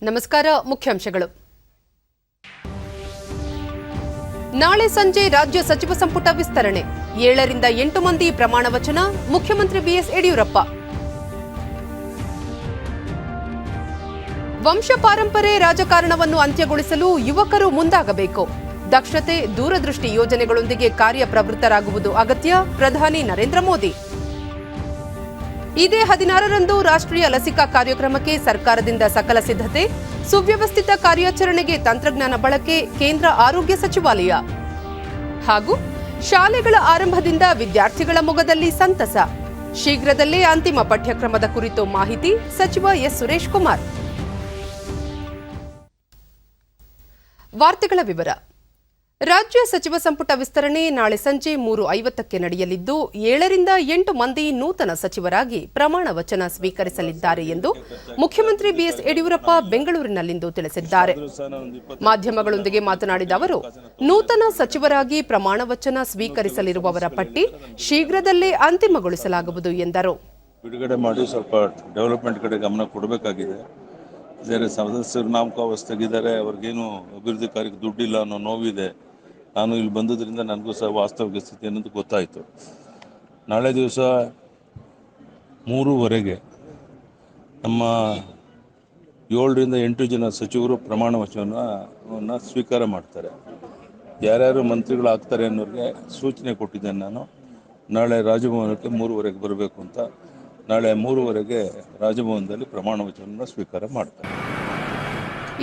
ನಮಸ್ಕಾರ. ಮುಖ್ಯಾಂಶಗಳು. ನಾಳೆ ಸಂಜೆ ರಾಜ್ಯ ಸಚಿವ ಸಂಪುಟ ವಿಸ್ತರಣೆ. 7 ರಿಂದ 8 ಮಂದಿ ಪ್ರಮಾಣ ವಚನ. ಮುಖ್ಯಮಂತ್ರಿ ಬಿಎಸ್ ಯಡಿಯೂರಪ್ಪ. ವಂಶ ಪಾರಂಪರೆ ರಾಜಕಾರಣವನ್ನು ಅಂತ್ಯಗೊಳಿಸಲು ಯುವಕರು ಮುಂದಾಗಬೇಕು. ದಕ್ಷತೆ, ದೂರದೃಷ್ಟಿ ಯೋಜನೆಗಳೊಂದಿಗೆ ಕಾರ್ಯಪ್ರವೃತ್ತರಾಗುವುದು ಅಗತ್ಯ. ಪ್ರಧಾನಿ ನರೇಂದ್ರ ಮೋದಿ. ಇದೇ 16ರಂದು ರಾಷ್ಟ್ರೀಯ ಲಸಿಕಾ ಕಾರ್ಯಕ್ರಮಕ್ಕೆ ಸರ್ಕಾರದಿಂದ ಸಕಲ ಸಿದ್ಧತೆ. ಸುವ್ಯವಸ್ಥಿತ ಕಾರ್ಯಾಚರಣೆಗೆ ತಂತ್ರಜ್ಞಾನ ಬಳಕೆ. ಕೇಂದ್ರ ಆರೋಗ್ಯ ಸಚಿವಾಲಯ. ಹಾಗೂ ಶಾಲೆಗಳ ಆರಂಭದಿಂದ ವಿದ್ಯಾರ್ಥಿಗಳ ಮೊಗದಲ್ಲಿ ಸಂತಸ. ಶೀಘ್ರದಲ್ಲೇ ಅಂತಿಮ ಪಠ್ಯಕ್ರಮದ ಕುರಿತು ಮಾಹಿತಿ. ಸಚಿವ ಎಸ್ ಸುರೇಶ್ ಕುಮಾರ್. ವಾರ್ತೆಗಳ ವಿವರ. ರಾಜ್ಯ ಸಚಿವ ಸಂಪುಟ ವಿಸ್ತರಣೆ ನಾಳೆ ಸಂಜೆ 3:50ಕ್ಕೆ ನಡೆಯಲಿದ್ದು 7 ರಿಂದ 8 ಮಂದಿ ನೂತನ ಸಚಿವರಾಗಿ ಪ್ರಮಾಣ ವಚನ ಸ್ವೀಕರಿಸಲಿದ್ದಾರೆ ಎಂದು ಮುಖ್ಯಮಂತ್ರಿ ಬಿಎಸ್ ಯಡಿಯೂರಪ್ಪ ಬೆಂಗಳೂರಿನಲ್ಲಿಂದು ತಿಳಿಸಿದ್ದಾರೆ. ಮಾಧ್ಯಮಗಳೊಂದಿಗೆ ಮಾತನಾಡಿದ ಅವರು, ನೂತನ ಸಚಿವರಾಗಿ ಪ್ರಮಾಣ ವಚನ ಸ್ವೀಕರಿಸಲಿರುವವರ ಪಟ್ಟಿ ಶೀಘ್ರದಲ್ಲೇ ಅಂತಿಮಗೊಳಿಸಲಾಗುವುದು ಎಂದರು. ಬಿಡುಗಡೆ ಮಾಡಿ ಸ್ವಲ್ಪ ಡೆವಲಪ್ಮೆಂಟ್ ಕಡೆ ಗಮನ ಕೊಡಬೇಕಾಗಿದೆ. ಸದಸ್ಯರು ನಾಮಕಾವಾಸ್ತೆ ತೆಗಿದ್ದಾರೆ, ಅವ್ರಿಗೇನು ಅಭಿವೃದ್ಧಿ ಕಾರ್ಯಕ್ಕೆ ದುಡ್ಡಿಲ್ಲ ಅನ್ನೋ ನೋವಿದೆ. ನಾನು ಇಲ್ಲಿ ಬಂದದ್ರಿಂದ ನನಗೂ ಸಹ ವಾಸ್ತವಿಕ ಸ್ಥಿತಿ ಅನ್ನೋದು ಗೊತ್ತಾಯಿತು. ನಾಳೆ ದಿವಸ 3:15 ನಮ್ಮ 7 ರಿಂದ 8 ಜನ ಸಚಿವರು ಪ್ರಮಾಣ ವಚನವನ್ನು ಸ್ವೀಕಾರ ಮಾಡ್ತಾರೆ. ಯಾರ್ಯಾರು ಮಂತ್ರಿಗಳಾಗ್ತಾರೆ ಅನ್ನೋರಿಗೆ ಸೂಚನೆ ಕೊಟ್ಟಿದ್ದೇನೆ. ನಾನು ನಾಳೆ ರಾಜಭವನಕ್ಕೆ 3:15 ಬರಬೇಕು ಅಂತ. ನಾಳೆ 3:15 ರಾಜಭವನದಲ್ಲಿ ಪ್ರಮಾಣ ವಚನವನ್ನು ಸ್ವೀಕಾರ ಮಾಡ್ತಾರೆ.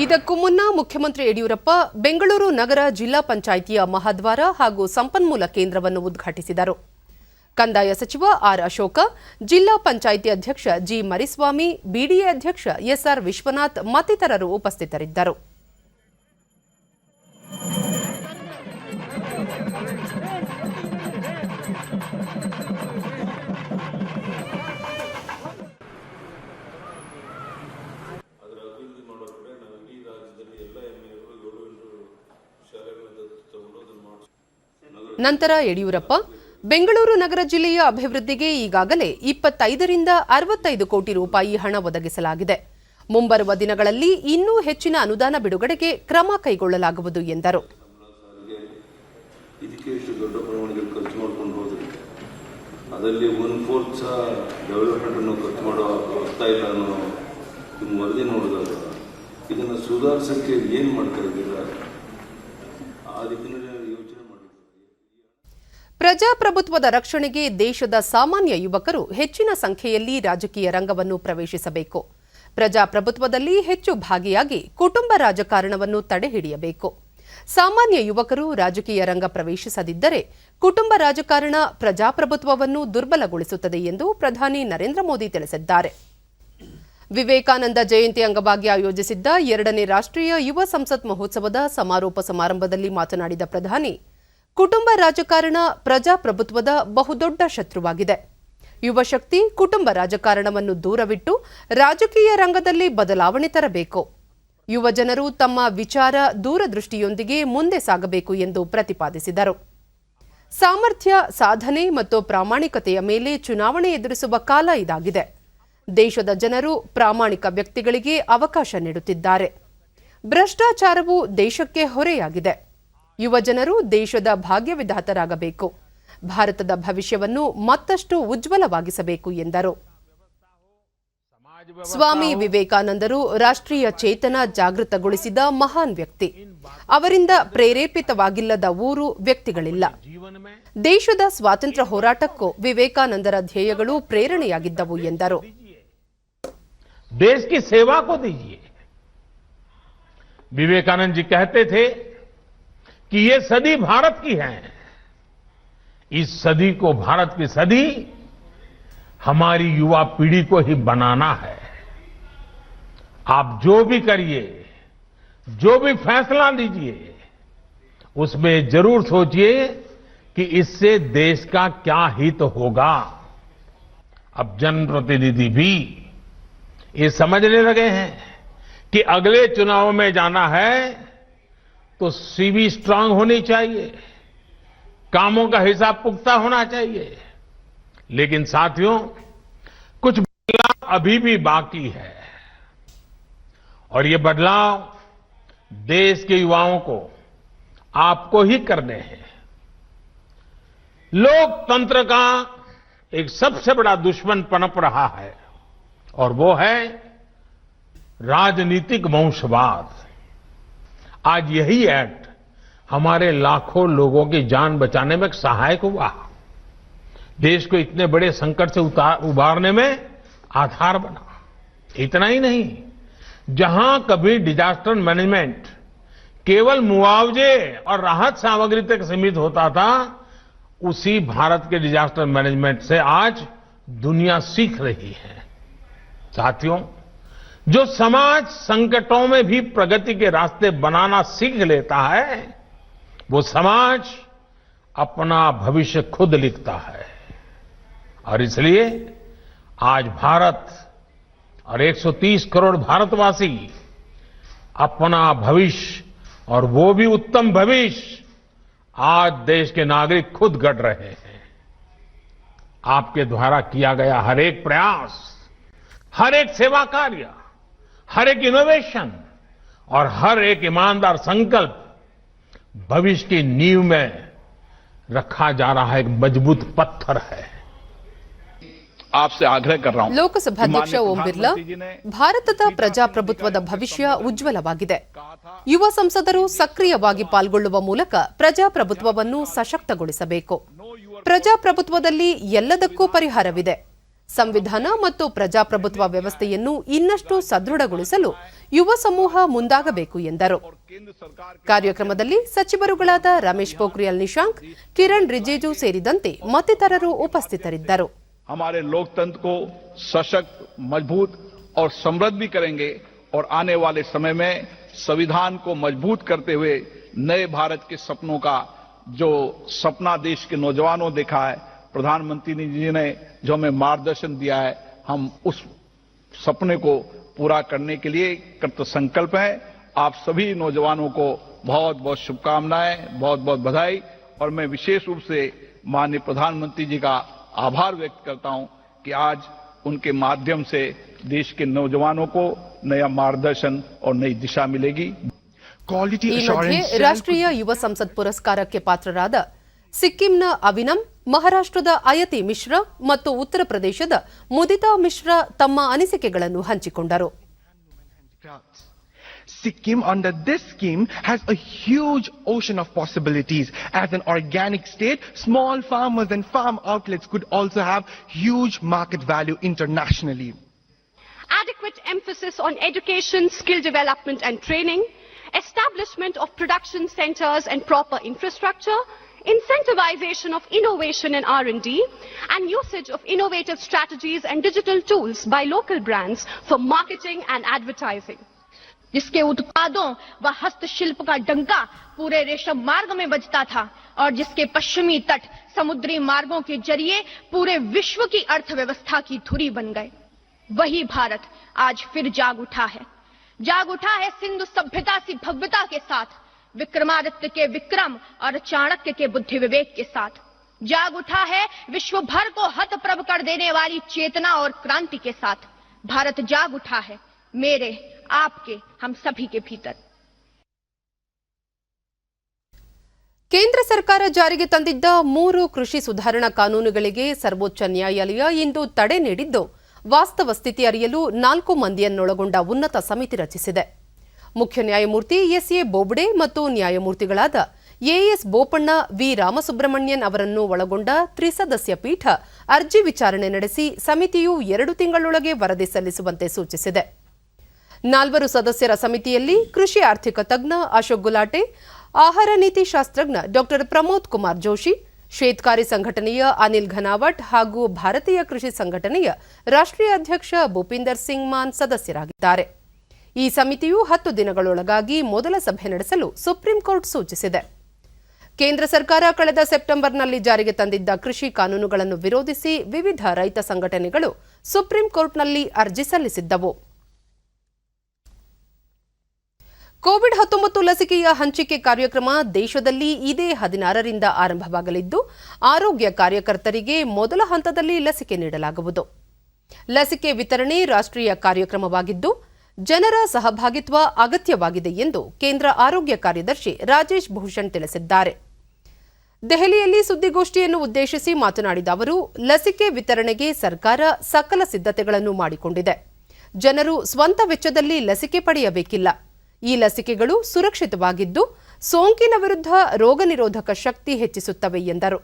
ಇದಕ್ಕೂ ಮುನ್ನ ಮುಖ್ಯಮಂತ್ರಿ ಯಡಿಯೂರಪ್ಪ ಬೆಂಗಳೂರು ನಗರ ಜಿಲ್ಲಾ ಪಂಚಾಯಿತಿಯ ಮಹಾದ್ವಾರ ಹಾಗೂ ಸಂಪನ್ಮೂಲ ಕೇಂದ್ರವನ್ನು ಉದ್ಘಾಟಿಸಿದರು. ಕಂದಾಯ ಸಚಿವ ಆರ್ ಅಶೋಕ, ಜಿಲ್ಲಾ ಪಂಚಾಯಿತಿ ಅಧ್ಯಕ್ಷ ಜಿ ಮರಿಸ್ವಾಮಿ, ಬಿಡಿಎ ಅಧ್ಯಕ್ಷ ಎಸ್ಆರ್ ವಿಶ್ವನಾಥ್ ಮತ್ತಿತರರು ಉಪಸ್ಥಿತರಿದ್ದರು. ನಂತರ ಯಡಿಯೂರಪ್ಪ, ಬೆಂಗಳೂರು ನಗರ ಜಿಲ್ಲೆಯ ಅಭಿವೃದ್ಧಿಗೆ ಈಗಾಗಲೇ 25 ರಿಂದ 65 ಕೋಟಿ ರೂಪಾಯಿ ಹಣ ಒದಗಿಸಲಾಗಿದೆ. ಮುಂಬರುವ ದಿನಗಳಲ್ಲಿ ಇನ್ನೂ ಹೆಚ್ಚಿನ ಅನುದಾನ ಬಿಡುಗಡೆಗೆ ಕ್ರಮ ಕೈಗೊಳ್ಳಲಾಗುವುದು ಎಂದರು. ಅದರಲ್ಲಿ 1/4 ಡೆವಲಪ್ಮೆಂಟ್ ಅನ್ನು ಖರ್ಚು ಮಾಡೋ ಆಗ್ತಾ ಇಲ್ಲ ಅನ್ನೋ ನಿಮ್ಮ ವರದಿ ನೋಡಿದಾಗ ಇದನ್ನು ಸುಧಾರಿಸಕ್ಕೆ ಏನು ಮಾಡ್ತಾ ಇದ್ದೀರಾ? ಆ ದಿಕ್ಕಿನಲ್ಲಿ ಯೋಚನೆ ಮಾಡಿ. ಪ್ರಜಾಪ್ರಭುತ್ವದ ರಕ್ಷಣೆಗೆ ದೇಶದ ಸಾಮಾನ್ಯ ಯುವಕರು ಹೆಚ್ಚಿನ ಸಂಖ್ಯೆಯಲ್ಲಿ ರಾಜಕೀಯ ರಂಗವನ್ನು ಪ್ರವೇಶಿಸಬೇಕು. ಪ್ರಜಾಪ್ರಭುತ್ವದಲ್ಲಿ ಹೆಚ್ಚು ಭಾಗಿಯಾಗಿ ಕುಟುಂಬ ರಾಜಕಾರಣವನ್ನು ತಡೆಹಿಡಿಯಬೇಕು. ಸಾಮಾನ್ಯ ಯುವಕರು ರಾಜಕೀಯ ರಂಗ ಪ್ರವೇಶಿಸದಿದ್ದರೆ ಕುಟುಂಬ ರಾಜಕಾರಣ ಪ್ರಜಾಪ್ರಭುತ್ವವನ್ನು ದುರ್ಬಲಗೊಳಿಸುತ್ತದೆ ಎಂದು ಪ್ರಧಾನಿ ನರೇಂದ್ರ ಮೋದಿ ತಿಳಿಸಿದ್ದಾರೆ. ವಿವೇಕಾನಂದ ಜಯಂತಿ ಅಂಗವಾಗಿ ಆಯೋಜಿಸಿದ್ದ 2ನೇ ರಾಷ್ಟ್ರೀಯ ಯುವ ಸಂಸತ್ ಮಹೋತ್ಸವದ ಸಮಾರೋಪ ಸಮಾರಂಭದಲ್ಲಿ ಮಾತನಾಡಿದ ಪ್ರಧಾನಿ, ಕುಟುಂಬ ರಾಜಕಾರಣ ಪ್ರಜಾಪ್ರಭುತ್ವದ ಬಹುದೊಡ್ಡ ಶತ್ರುವಾಗಿದೆ. ಯುವ ಶಕ್ತಿ ಕುಟುಂಬ ರಾಜಕಾರಣವನ್ನು ದೂರವಿಟ್ಟು ರಾಜಕೀಯ ರಂಗದಲ್ಲಿ ಬದಲಾವಣೆ ತರಬೇಕು. ಯುವ ಜನರು ತಮ್ಮ ವಿಚಾರ, ದೂರದೃಷ್ಟಿಯೊಂದಿಗೆ ಮುಂದೆ ಸಾಗಬೇಕು ಎಂದು ಪ್ರತಿಪಾದಿಸಿದರು. ಸಾಮರ್ಥ್ಯ, ಸಾಧನೆ ಮತ್ತು ಪ್ರಾಮಾಣಿಕತೆಯ ಮೇಲೆ ಚುನಾವಣೆ ಎದುರಿಸುವ ಕಾಲ ಇದಾಗಿದೆ. ದೇಶದ ಜನರು ಪ್ರಾಮಾಣಿಕ ವ್ಯಕ್ತಿಗಳಿಗೆ ಅವಕಾಶ ನೀಡುತ್ತಿದ್ದಾರೆ. ಭ್ರಷ್ಟಾಚಾರವು ದೇಶಕ್ಕೆ ಹೊರೆಯಾಗಿದೆ. ಯುವ ಜನರು ದೇಶದ ಭಾಗ್ಯವಿಧಾತರಾಗಬೇಕು. ಭಾರತದ ಭವಿಷ್ಯವನ್ನು ಮತ್ತಷ್ಟು ಉಜ್ವಲವಾಗಿಸಬೇಕು ಎಂದರು. ಸ್ವಾಮಿ ವಿವೇಕಾನಂದರು ರಾಷ್ಟ್ರೀಯ ಚೇತನ ಜಾಗೃತಗೊಳಿಸಿದ ಮಹಾನ್ ವ್ಯಕ್ತಿ. ಅವರಿಂದ ಪ್ರೇರೇಪಿತವಾಗಿಲ್ಲದ ಊರು, ವ್ಯಕ್ತಿಗಳಿಲ್ಲ. ದೇಶದ ಸ್ವಾತಂತ್ರ್ಯ ಹೋರಾಟಕ್ಕೂ ವಿವೇಕಾನಂದರ ಧ್ಯೇಯಗಳು ಪ್ರೇರಣೆಯಾಗಿದ್ದವು ಎಂದರು. देश की सेवा को दीजिए। विवेकानंद जी कहते थे कि ये सदी भारत की है। इस सदी को, भारत की सदी, हमारी युवा पीढ़ी को ही बनाना है। आप जो भी करिए, जो भी फैसला लीजिए, उसमें जरूर सोचिए कि इससे देश का क्या हित होगा। अब जनप्रतिनिधि भी ये समझने लगे हैं कि अगले चुनाव में जाना है तो सीवी स्ट्रांग होनी चाहिए, कामों का हिसाब पुख्ता होना चाहिए। लेकिन साथियों, कुछ बदलाव अभी भी बाकी है और ये बदलाव देश के युवाओं को आपको ही करने हैं। लोकतंत्र का एक सबसे बड़ा दुश्मन पनप रहा है और वो है राजनीतिक वंशवाद। आज यही एक्ट हमारे लाखों लोगों की जान बचाने में सहायक हुआ, देश को इतने बड़े संकट से उबारने में आधार बना। इतना ही नहीं, जहां कभी डिजास्टर मैनेजमेंट केवल मुआवजे और राहत सामग्री तक सीमित होता था, उसी भारत के डिजास्टर मैनेजमेंट से आज दुनिया सीख रही है। साथियों, जो समाज संकटों में भी प्रगति के रास्ते बनाना सीख लेता है, वो समाज अपना भविष्य खुद लिखता है। और इसलिए आज भारत और 130 करोड़ भारतवासी अपना भविष्य, और वो भी उत्तम भविष्य, आज देश के नागरिक खुद गढ़ रहे हैं। आपके द्वारा किया गया हर एक प्रयास, हर एक सेवा कार्य, हर एक इनोवेशन और हर एक ईमानदार संकल्प भविष्य की नींव में रखा जा रहा एक मजबूत पत्थर है। आपसे आग्रह कर रहा हूं। ಲೋಕಸಭಾಧ್ಯಕ್ಷ ಓಂ ಬಿರ್ಲಾ, ಭಾರತದ ಪ್ರಜಾಪ್ರಭುತ್ವದ ಭವಿಷ್ಯ ಉಜ್ವಲವಾಗಿದೆ. ಯುವ ಸಂಸದರು ಸಕ್ರಿಯವಾಗಿ ಪಾಲ್ಗೊಳ್ಳುವ ಮೂಲಕ ಪ್ರಜಾಪ್ರಭುತ್ವವನ್ನು ಸಶಕ್ತಗೊಳಿಸಬೇಕು. ಪ್ರಜಾಪ್ರಭುತ್ವದಲ್ಲಿ ಎಲ್ಲದಕ್ಕೂ ಪರಿಹಾರವಿದೆ. ಸಂವಿಧಾನ ಮತ್ತು ಪ್ರಜಾಪ್ರಭುತ್ವ ವ್ಯವಸ್ಥೆಯನ್ನು ಇನ್ನಷ್ಟು ಸದೃಢಗೊಳಿಸಲು ಯುವ ಸಮೂಹ ಮುಂದಾಗಬೇಕು ಎಂದರು. ಕಾರ್ಯಕ್ರಮದಲ್ಲಿ ಸಚಿವರುಗಳಾದ ರಮೇಶ್ ಪೋಖ್ರಿಯಾಲ್ ನಿಶಾಂಕ್, ಕಿರಣ್ ರಿಜಿಜು ಸೇರಿದಂತೆ ಮತ್ತಿತರರು ಉಪಸ್ಥಿತರಿದ್ದರು. हमारे लोकतंत्र को सशक्त, मजबूत और समृद्ध भी करेंगे और आने वाले समय में संविधान को मजबूत करते हुए नए भारत के सपनों का जो सपना देश के नौजवानों देखा है, प्रधानमंत्री जी ने जो हमें मार्गदर्शन दिया है, हम उस सपने को पूरा करने के लिए कृत संकल्प हैं। आप सभी नौजवानों को बहुत बहुत शुभकामनाएं, बहुत बहुत बधाई। और मैं विशेष रूप से माननीय प्रधानमंत्री जी का आभार व्यक्त करता हूं कि आज उनके माध्यम से देश के नौजवानों को नया मार्गदर्शन और नई दिशा मिलेगी। ಈ ಮಧ್ಯೆ ರಾಷ್ಟ್ರೀಯ ಯುವ ಸಂಸತ್ ಪುರಸ್ಕಾರಕ್ಕೆ ಪಾತ್ರರಾದ ಸಿಕ್ಕಿಂನ ಅವಿನಮ್, ಮಹಾರಾಷ್ಟ್ರದ ಅಯತಿ ಮಿಶ್ರಾ ಮತ್ತು ಉತ್ತರ ಪ್ರದೇಶದ ಮುದಿತಾ ಮಿಶ್ರಾ ತಮ್ಮ ಅನಿಸಿಕೆಗಳನ್ನು ಹಂಚಿಕೊಂಡರು. Sikkim under this scheme has a huge ocean of possibilities. As an organic state, small farmers and farm outlets could also have huge market value internationally. Adequate emphasis on education, skill development and training, establishment of production centers and proper infrastructure, incentivization of innovation and R&D, and usage of innovative strategies and digital tools by local brands for marketing and advertising. जिसके उत्पादों व हस्तशिल्प का डंका पूरे रेशम मार्ग में बजता था और जिसके पश्चिमी तट समुद्री मार्गों के जरिए पूरे विश्व की अर्थव्यवस्था की धुरी बन गए, वही भारत आज फिर जाग उठा है। जाग उठा है सिंधु सभ्यता सी भव्यता के साथ, विक्रमादित्य के विक्रम और चाणक्य के बुद्धि विवेक के साथ। जाग उठा है विश्व भर को हतप्रभ कर देने वाली चेतना और क्रांति के साथ। भारत जाग उठा है मेरे, आपके, हम सभी के भीतर। ಕೇಂದ್ರ ಸರ್ಕಾರ ಜಾರಿಗೆ ತಂದಿದ್ದ 3 ಕೃಷಿ ಸುಧಾರಣಾ ಕಾನೂನುಗಳಿಗೆ ಸರ್ವೋಚ್ಚ ನ್ಯಾಯಾಲಯ ಇಂದು ತಡೆ ನೀಡಿದ್ದು, ವಾಸ್ತವ ಸ್ಥಿತಿ ಅರಿಯಲು 4 ಮಂದಿಯನ್ನೊಳಗೊಂಡ ಉನ್ನತ ಸಮಿತಿ ರಚಿಸಿದೆ. ಮುಖ್ಯ ನ್ಯಾಯಮೂರ್ತಿ ಎಸ್ಎ ಬೋಬ್ಡೆ ಮತ್ತು ನ್ಯಾಯಮೂರ್ತಿಗಳಾದ ಎಎಸ್ ಬೋಪಣ್ಣ, ವಿ ರಾಮಸುಬ್ರಹ್ಮಣ್ಯನ್ ಅವರನ್ನು ಒಳಗೊಂಡ ತ್ರಿಸದಸ್ಯ ಪೀಠ ಅರ್ಜಿ ವಿಚಾರಣೆ ನಡೆಸಿ ಸಮಿತಿಯು 2 ತಿಂಗಳೊಳಗೆ ವರದಿ ಸಲ್ಲಿಸುವಂತೆ ಸೂಚಿಸಿದೆ. 4 ಸದಸ್ಯರ ಸಮಿತಿಯಲ್ಲಿ ಕೃಷಿ ಆರ್ಥಿಕ ತಜ್ಞ ಅಶೋಕ್ ಗುಲಾಟೆ, ಆಹಾರ ನೀತಿ ಶಾಸ್ತ್ರಜ್ಞ ಡಾ ಪ್ರಮೋದ್ ಕುಮಾರ್ ಜೋಶಿ, ಶೇತ್ಕಾರಿ ಸಂಘಟನೆಯ ಅನಿಲ್ ಘನಾವಟ್ ಹಾಗೂ ಭಾರತೀಯ ಕೃಷಿ ಸಂಘಟನೆಯ ರಾಷ್ಟ್ರೀಯ ಅಧ್ಯಕ್ಷ ಭೂಪಿಂದರ್ ಸಿಂಗ್ ಮಾನ್ ಸದಸ್ಯರಾಗಿದ್ದಾರೆ. ಈ ಸಮಿತಿಯು 10 ದಿನಗಳೊಳಗಾಗಿ ಮೊದಲ ಸಭೆ ನಡೆಸಲು ಸುಪ್ರೀಂ ಕೋರ್ಟ್ ಸೂಚಿಸಿದೆ. ಕೇಂದ್ರ ಸರ್ಕಾರ ಕಳೆದ ಸೆಪ್ಟೆಂಬರ್ನಲ್ಲಿ ಜಾರಿಗೆ ತಂದಿದ್ದ ಕೃಷಿ ಕಾನೂನುಗಳನ್ನು ವಿರೋಧಿಸಿ ವಿವಿಧ ರೈತ ಸಂಘಟನೆಗಳು ಸುಪ್ರೀಂ ಕೋರ್ಟ್ನಲ್ಲಿ ಅರ್ಜಿ ಸಲ್ಲಿಸಿದ್ದವು. ಕೋವಿಡ್-19 ಲಸಿಕೆಯ ಹಂಚಿಕೆ ಕಾರ್ಯಕ್ರಮ ದೇಶದಲ್ಲಿ ಇದೇ 16ರಿಂದ ಆರಂಭವಾಗಲಿದ್ದು, ಆರೋಗ್ಯ ಕಾರ್ಯಕರ್ತರಿಗೆ ಮೊದಲ ಹಂತದಲ್ಲಿ ಲಸಿಕೆ ನೀಡಲಾಗುವುದು. ಲಸಿಕೆ ವಿತರಣೆ ರಾಷ್ಟ್ರೀಯ ಕಾರ್ಯಕ್ರಮವಾಗಿದ್ದು, ಜನರ ಸಹಭಾಗಿತ್ವ ಅಗತ್ಯವಾಗಿದೆ ಎಂದು ಕೇಂದ್ರ ಆರೋಗ್ಯ ಕಾರ್ಯದರ್ಶಿ ರಾಜೇಶ್ ಭೂಷಣ್ ತಿಳಿಸಿದ್ದಾರೆ. ದೆಹಲಿಯಲ್ಲಿ ಸುದ್ದಿಗೋಷ್ಠಿಯನ್ನು ಉದ್ದೇಶಿಸಿ ಮಾತನಾಡಿದ ಅವರು, ಲಸಿಕೆ ವಿತರಣೆಗೆ ಸರ್ಕಾರ ಸಕಲ ಸಿದ್ಧತೆಗಳನ್ನು ಮಾಡಿಕೊಂಡಿದೆ. ಜನರು ಸ್ವಂತ ವೆಚ್ಚದಲ್ಲಿ ಲಸಿಕೆ ಪಡೆಯಬೇಕಿಲ್ಲ. ಈ ಲಸಿಕೆಗಳು ಸುರಕ್ಷಿತವಾಗಿದ್ದು ಸೋಂಕಿನ ವಿರುದ್ಧ ರೋಗ ನಿರೋಧಕ ಶಕ್ತಿ ಹೆಚ್ಚಿಸುತ್ತವೆ ಎಂದರು.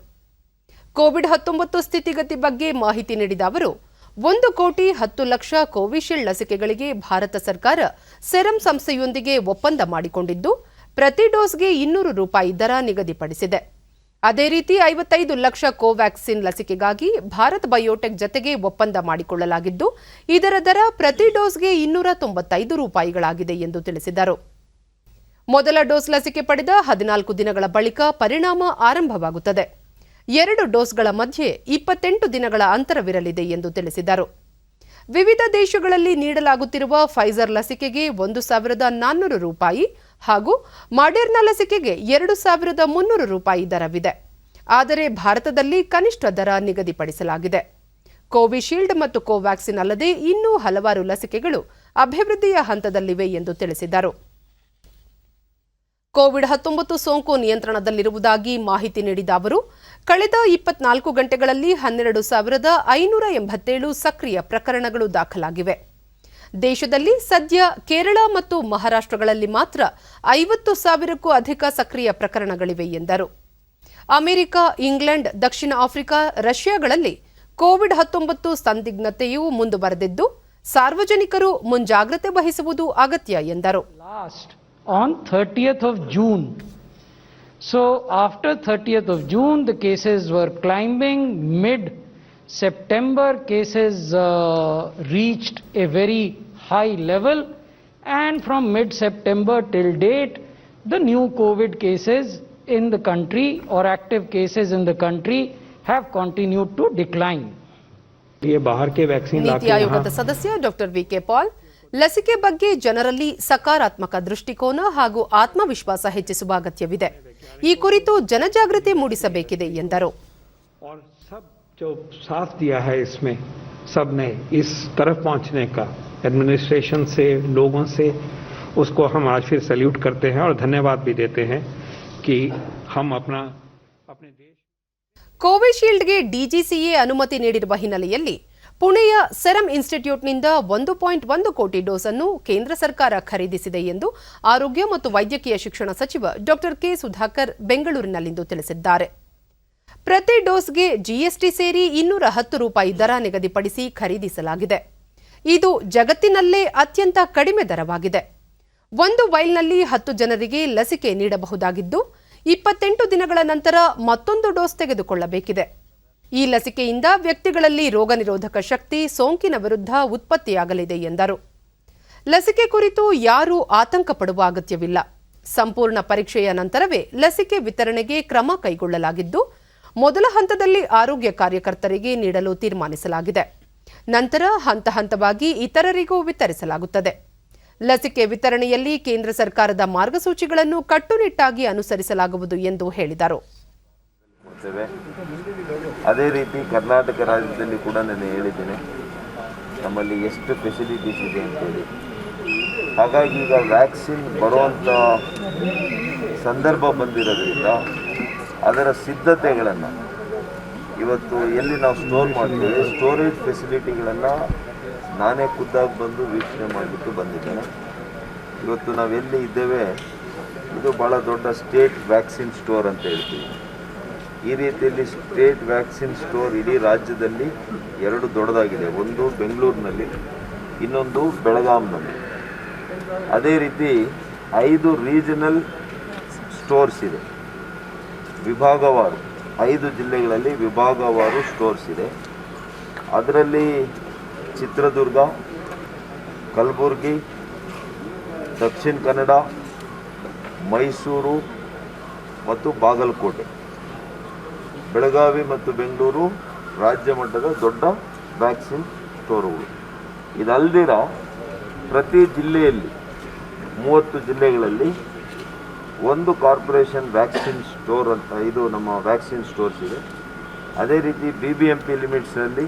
ಕೋವಿಡ್-19 ಸ್ಥಿತಿಗತಿ ಬಗ್ಗೆ ಮಾಹಿತಿ ನೀಡಿದ ಅವರು, 1,10,00,000 ಕೋವಿಶೀಲ್ಡ್ ಲಸಿಕೆಗಳಿಗೆ ಭಾರತ ಸರ್ಕಾರ ಸೆರಂ ಸಂಸ್ಥೆಯೊಂದಿಗೆ ಒಪ್ಪಂದ ಮಾಡಿಕೊಂಡಿದ್ದು, ಪ್ರತಿ ಡೋಸ್ಗೆ ₹200 ದರ ನಿಗದಿಪಡಿಸಿದೆ. ಅದೇ ರೀತಿ 55 ಲಕ್ಷ ಕೋವ್ಯಾಕ್ಸಿನ್ ಲಸಿಕೆಗಾಗಿ ಭಾರತ್ ಬಯೋಟೆಕ್ ಜತೆಗೆ ಒಪ್ಪಂದ ಮಾಡಿಕೊಳ್ಳಲಾಗಿದ್ದು, ಇದರ ದರ ಪ್ರತಿ ಡೋಸ್ಗೆ ₹295 ಎಂದು ತಿಳಿಸಿದರು. ಮೊದಲ ಡೋಸ್ ಲಸಿಕೆ ಪಡೆದ 14 ದಿನಗಳ ಬಳಿಕ ಪರಿಣಾಮ ಆರಂಭವಾಗುತ್ತದೆ. 2 ಡೋಸ್ಗಳ ಮಧ್ಯೆ 28 ದಿನಗಳ ಅಂತರವಿರಲಿದೆ ಎಂದು ತಿಳಿಸಿದರು. ವಿವಿಧ ದೇಶಗಳಲ್ಲಿ ನೀಡಲಾಗುತ್ತಿರುವ ಫೈಜರ್ ಲಸಿಕೆಗೆ ₹1,400 ಹಾಗೂ ಮಾಡೆರ್ನಾ ಲಸಿಕೆಗೆ ₹2,300 ದರವಿದೆ. ಆದರೆ ಭಾರತದಲ್ಲಿ ಕನಿಷ್ಠ ದರ ನಿಗದಿಪಡಿಸಲಾಗಿದೆ. ಕೋವಿಶೀಲ್ಡ್ ಮತ್ತು ಕೋವ್ಯಾಕ್ಸಿನ್ ಅಲ್ಲದೆ ಇನ್ನೂ ಹಲವಾರು ಲಸಿಕೆಗಳು ಅಭಿವೃದ್ಧಿಯ ಹಂತದಲ್ಲಿವೆ ಎಂದು ತಿಳಿಸಿದರು. ಕೋವಿಡ್-19 ಸೋಂಕು ನಿಯಂತ್ರಣದಲ್ಲಿರುವುದಾಗಿ ಮಾಹಿತಿ ನೀಡಿದ ಅವರು, ಕಳೆದ 24 ಗಂಟೆಗಳಲ್ಲಿ 12,587 ಸಕ್ರಿಯ ಪ್ರಕರಣಗಳು ದಾಖಲಾಗಿವೆ. ದೇಶದಲ್ಲಿ ಸದ್ಯ ಕೇರಳ ಮತ್ತು ಮಹಾರಾಷ್ಟ್ರಗಳಲ್ಲಿ ಮಾತ್ರ 50,000ಕ್ಕೂ ಅಧಿಕ ಸಕ್ರಿಯ ಪ್ರಕರಣಗಳಿವೆ ಎಂದರು. ಅಮೆರಿಕ, ಇಂಗ್ಲೆಂಡ್, ದಕ್ಷಿಣ ಆಫ್ರಿಕಾ, ರಷ್ಯಾಗಳಲ್ಲಿ ಕೋವಿಡ್-19 ಸಂದಿಗ್ಧತೆಯು ಮುಂದುವರೆದಿದ್ದು, ಸಾರ್ವಜನಿಕರು ಮುಂಜಾಗ್ರತೆ ವಹಿಸುವುದು ಅಗತ್ಯ ಎಂದರು. On 30th of June. So after 30th of June, the cases were climbing. Mid-September, cases reached a very high level. And from mid-September till date, the new COVID cases in the country or active cases in the country have continued to decline. ನೀತಿ ಆಯೋಗದ ಸದಸ್ಯ doctor ವಿಕೆ ಪಾಲ್ ಲಸಿಕೆ ಬಗ್ಗೆ ಜನರಲ್ಲಿ ಸಕಾರಾತ್ಮಕ ದೃಷ್ಟಿಕೋನ ಹಾಗೂ ಆತ್ಮವಿಶ್ವಾಸ ಹೆಚ್ಚಿಸುವ ಅಗತ್ಯವಿದೆ. ಈ ಕುರಿತು ಜನಜಾಗೃತಿ ಮೂಡಿಸಬೇಕಿದೆ ಎಂದರು. साथ दिया है इसमें सबने इस तरफ पहुंचने का एडमिनिस्ट्रेशन से लोगों से उसको हम आज फिर सैल्यूट करते हैं और धन्यवाद भी देते हैं कि हम अपने देश ಕೋವಿಶೀಲ್ಡ್ಗೆ ಡಿಜಿಸಿಎ ಅನುಮತಿ ನೀಡಿರುವ ಹಿನ್ನೆಲೆಯಲ್ಲಿ ಪುಣೆಯ ಸೆರಂ ಇನ್ಸ್ಟಿಟ್ಯೂಟ್ನಿಂದ 1.1 ಕೋಟಿ ಡೋಸ್ ಅನ್ನು ಕೇಂದ್ರ ಸರ್ಕಾರ ಖರೀದಿಸಿದೆ ಎಂದು ಆರೋಗ್ಯ ಮತ್ತು ವೈದ್ಯಕೀಯ ಶಿಕ್ಷಣ ಸಚಿವ ಡಾಕ್ಟರ್ ಕೆ ಸುಧಾಕರ್ ಬೆಂಗಳೂರಿನಲ್ಲಿಂದು ತಿಳಿಸಿದ್ದಾರೆ. ಪ್ರತಿ ಡೋಸ್ಗೆ ಜಿಎಸ್ಟಿ ಸೇರಿ ₹210 ದರ ನಿಗದಿಪಡಿಸಿ ಖರೀದಿಸಲಾಗಿದೆ. ಇದು ಜಗತ್ತಿನಲ್ಲೇ ಅತ್ಯಂತ ಕಡಿಮೆ ದರವಾಗಿದೆ. ಒಂದು ವೈಲ್ನಲ್ಲಿ 10 ಜನರಿಗೆ ಲಸಿಕೆ ನೀಡಬಹುದಾಗಿದ್ದು, 28 ದಿನಗಳ ನಂತರ ಮತ್ತೊಂದು ಡೋಸ್ ತೆಗೆದುಕೊಳ್ಳಬೇಕಿದೆ. ಈ ಲಸಿಕೆಯಿಂದ ವ್ಯಕ್ತಿಗಳಲ್ಲಿ ರೋಗ ನಿರೋಧಕ ಶಕ್ತಿ, ಸೋಂಕಿನ ವಿರುದ್ಧ ಉತ್ಪತ್ತಿಯಾಗಲಿದೆ ಎಂದರು. ಲಸಿಕೆ ಕುರಿತು ಯಾರೂ ಆತಂಕ ಪಡುವ ಅಗತ್ಯವಿಲ್ಲ. ಸಂಪೂರ್ಣ ಪರೀಕ್ಷೆಯ ನಂತರವೇ ಲಸಿಕೆ ವಿತರಣೆಗೆ ಕ್ರಮ ಕೈಗೊಳ್ಳಲಾಗಿದ್ದು, ಮೊದಲ ಹಂತದಲ್ಲಿ ಆರೋಗ್ಯ ಕಾರ್ಯಕರ್ತರಿಗೆ ನೀಡಲು ತೀರ್ಮಾನಿಸಲಾಗಿದೆ. ನಂತರ ಹಂತ ಹಂತವಾಗಿ ಇತರರಿಗೂ ವಿತರಿಸಲಾಗುತ್ತದೆ. ಲಸಿಕೆ ವಿತರಣೆಯಲ್ಲಿ ಕೇಂದ್ರ ಸರ್ಕಾರದ ಮಾರ್ಗಸೂಚಿಗಳನ್ನು ಕಟ್ಟುನಿಟ್ಟಾಗಿ ಅನುಸರಿಸಲಾಗುವುದು ಎಂದು ಹೇಳಿದರು. ಅದೇ ರೀತಿ ಕರ್ನಾಟಕ ರಾಜ್ಯದಲ್ಲಿ ಕೂಡ ನಾನು ಹೇಳಿದ್ದೇನೆ, ನಮ್ಮಲ್ಲಿ ಎಷ್ಟು ಫೆಸಿಲಿಟೀಸ್ ಇದೆ ಅಂತೇಳಿ. ಹಾಗಾಗಿ ಈಗ ವ್ಯಾಕ್ಸಿನ್ ಬರುವಂಥ ಸಂದರ್ಭ ಬಂದಿರೋದ್ರಿಂದ ಅದರ ಸಿದ್ಧತೆಗಳನ್ನು ಇವತ್ತು ಎಲ್ಲಿ ನಾವು ಸ್ಟೋರ್ ಮಾಡ್ತೀವಿ, ಸ್ಟೋರೇಜ್ ಫೆಸಿಲಿಟಿಗಳನ್ನು ನಾನೇ ಖುದ್ದಾಗಿ ಬಂದು ವೀಕ್ಷಣೆ ಮಾಡಲಿಕ್ಕೆ ಬಂದಿದ್ದೇನೆ. ಇವತ್ತು ನಾವೆಲ್ಲಿ ಇದ್ದೇವೆ, ಇದು ಭಾಳ ದೊಡ್ಡ ಸ್ಟೇಟ್ ವ್ಯಾಕ್ಸಿನ್ ಸ್ಟೋರ್ ಅಂತ ಹೇಳ್ತೀವಿ. ಈ ರೀತಿಯಲ್ಲಿ ಸ್ಟೇಟ್ ವ್ಯಾಕ್ಸಿನ್ ಸ್ಟೋರ್ ಇಡೀ ರಾಜ್ಯದಲ್ಲಿ 2 ದೊಡ್ಡದಾಗಿದೆ. ಒಂದು ಬೆಂಗಳೂರಿನಲ್ಲಿ, ಇನ್ನೊಂದು ಬೆಳಗಾಂನಲ್ಲಿ. ಅದೇ ರೀತಿ 5 ರೀಜನಲ್ ಸ್ಟೋರ್ಸ್ ಇದೆ, ವಿಭಾಗವಾರು 5 ಜಿಲ್ಲೆಗಳಲ್ಲಿ ವಿಭಾಗವಾರು ಸ್ಟೋರ್ಸ್ ಇದೆ. ಅದರಲ್ಲಿ ಚಿತ್ರದುರ್ಗ, ಕಲಬುರಗಿ, ದಕ್ಷಿಣ ಕನ್ನಡ, ಮೈಸೂರು ಮತ್ತು ಬಾಗಲಕೋಟೆ, ಬೆಳಗಾವಿ ಮತ್ತು ಬೆಂಗಳೂರು ರಾಜ್ಯ ಮಟ್ಟದ ದೊಡ್ಡ ವ್ಯಾಕ್ಸಿನ್ ಸ್ಟೋರ್ಗಳು. ಇದಲ್ಲದಿರ ಪ್ರತಿ ಜಿಲ್ಲೆಯಲ್ಲಿ 30 ಜಿಲ್ಲೆಗಳಲ್ಲಿ ಒಂದು ಕಾರ್ಪೊರೇಷನ್ ವ್ಯಾಕ್ಸಿನ್ ಸ್ಟೋರ್ ಅಂತ ಇದು ನಮ್ಮ ವ್ಯಾಕ್ಸಿನ್ ಸ್ಟೋರ್ಸ್ ಇದೆ. ಅದೇ ರೀತಿ BBMP ಲಿಮಿಟ್ಸ್ನಲ್ಲಿ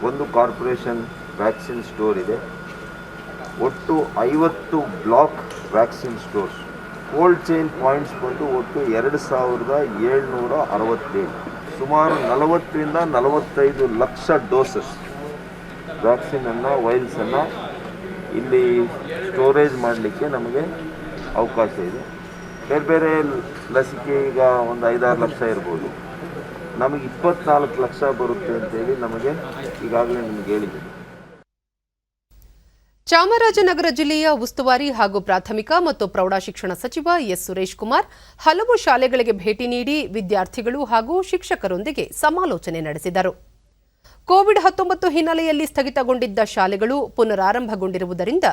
ಒಂದು ಕಾರ್ಪೊರೇಷನ್ ವ್ಯಾಕ್ಸಿನ್ ಸ್ಟೋರ್ ಇದೆ. ಒಟ್ಟು 50 block vaccine stores, cold chain points ಬಂದು ಒಟ್ಟು 2767, ಸುಮಾರು 40ರಿಂದ 45 ಲಕ್ಷ ಡೋಸಸ್ ವ್ಯಾಕ್ಸಿನನ್ನು, ವೈಲ್ಸನ್ನು ಇಲ್ಲಿ ಸ್ಟೋರೇಜ್ ಮಾಡಲಿಕ್ಕೆ ನಮಗೆ ಅವಕಾಶ ಇದೆ. ಬೇರೆ ಬೇರೆ ಲಸಿಕೆ ಈಗ ಒಂದು 5-6 ಲಕ್ಷ ಇರ್ಬೋದು, ನಮಗೆ 24 ಲಕ್ಷ ಬರುತ್ತೆ ಅಂತೇಳಿ ನಮಗೆ ಈಗಾಗಲೇ ನಿಮಗೆ ಹೇಳಿದ್ದೀನಿ. ಚಾಮರಾಜನಗರ ಜಿಲ್ಲೆಯ ಉಸ್ತುವಾರಿ ಹಾಗೂ ಪ್ರಾಥಮಿಕ ಮತ್ತು ಪ್ರೌಢಶಿಕ್ಷಣ ಸಚಿವ ಎಸ್ ಸುರೇಶ್ ಕುಮಾರ್ ಹಲವು ಶಾಲೆಗಳಿಗೆ ಭೇಟಿ ನೀಡಿ ವಿದ್ಯಾರ್ಥಿಗಳು ಹಾಗೂ ಶಿಕ್ಷಕರೊಂದಿಗೆ ಸಮಾಲೋಚನೆ ನಡೆಸಿದರು. ಕೋವಿಡ್-19 ಹಿನ್ನೆಲೆಯಲ್ಲಿ ಸ್ಥಗಿತಗೊಂಡಿದ್ದ ಶಾಲೆಗಳು ಪುನರಾರಂಭಗೊಂಡಿರುವುದರಿಂದ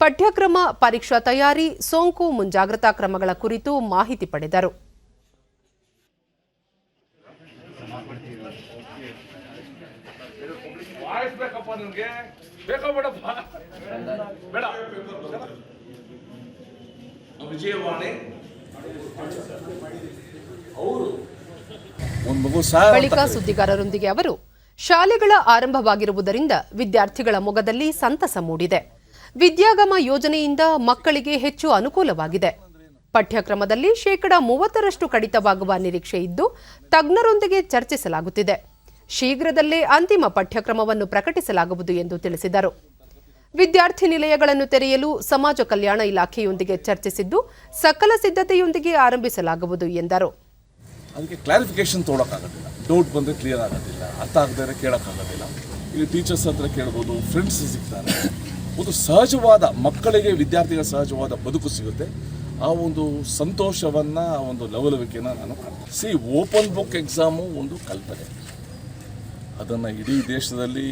ಪಠ್ಯಕ್ರಮ, ಪರೀಕ್ಷಾ ತಯಾರಿ, ಸೋಂಕು ಮುಂಜಾಗ್ರತಾ ಕ್ರಮಗಳ ಕುರಿತು ಮಾಹಿತಿ ಪಡೆದರು. ಬಳಿಕ ಸುದ್ದಿಗಾರರೊಂದಿಗೆ ಅವರು, ಶಾಲೆಗಳ ಆರಂಭವಾಗಿರುವುದರಿಂದ ವಿದ್ಯಾರ್ಥಿಗಳ ಮೊಗದಲ್ಲಿ ಸಂತಸ ಮೂಡಿದೆ. ವಿದ್ಯಾಗಮ ಯೋಜನೆಯಿಂದ ಮಕ್ಕಳಿಗೆ ಹೆಚ್ಚು ಅನುಕೂಲವಾಗಿದೆ. ಪಠ್ಯಕ್ರಮದಲ್ಲಿ 30% ಕಡಿತವಾಗುವ ನಿರೀಕ್ಷೆ ಇದ್ದು ತಜ್ಞರೊಂದಿಗೆ ಚರ್ಚಿಸಲಾಗುತ್ತಿದೆ. ಶೀಘ್ರದಲ್ಲೇ ಅಂತಿಮ ಪಠ್ಯಕ್ರಮವನ್ನು ಪ್ರಕಟಿಸಲಾಗುವುದು ಎಂದು ತಿಳಿಸಿದರು. ವಿದ್ಯಾರ್ಥಿ ನಿಲಯಗಳನ್ನು ತೆರೆಯಲು ಸಮಾಜ ಕಲ್ಯಾಣ ಇಲಾಖೆಯೊಂದಿಗೆ ಚರ್ಚಿಸಿದ್ದು ಸಕಲ ಸಿದ್ಧತೆಯೊಂದಿಗೆ ಆರಂಭಿಸಲಾಗುವುದು ಎಂದರು. ಅದಕ್ಕೆ ಕ್ಲಾರಿಫಿಕೇಶನ್ ತೊಗೊಳಕ್ಕಾಗೋದಿಲ್ಲ, ಡೌಟ್ ಬಂದರೆ ಕ್ಲಿಯರ್ ಆಗೋದಿಲ್ಲ, ಅರ್ಥ ಆಗದೇ ಕೇಳೋಕ್ಕಾಗೋದಿಲ್ಲ. ಈಗ ಟೀಚರ್ಸ್ ಹತ್ರ ಕೇಳ್ಬೋದು, ಫ್ರೆಂಡ್ಸ್ ಸಿಗ್ತಾರೆ, ಒಂದು ಸಹಜವಾದ ಮಕ್ಕಳಿಗೆ ವಿದ್ಯಾರ್ಥಿಗಳ ಸಹಜವಾದ ಬದುಕು ಸಿಗುತ್ತೆ. ಆ ಒಂದು ಸಂತೋಷವನ್ನು, ಆ ಒಂದು ಲವಲವಿಕೆಯನ್ನು ನಾನು ಕಾಣ್ತೀನಿ. ಓಪನ್ ಬುಕ್ ಎಕ್ಸಾಮು ಒಂದು ಕಲ್ಪನೆ, ಅದನ್ನು ಇಡೀ ದೇಶದಲ್ಲಿ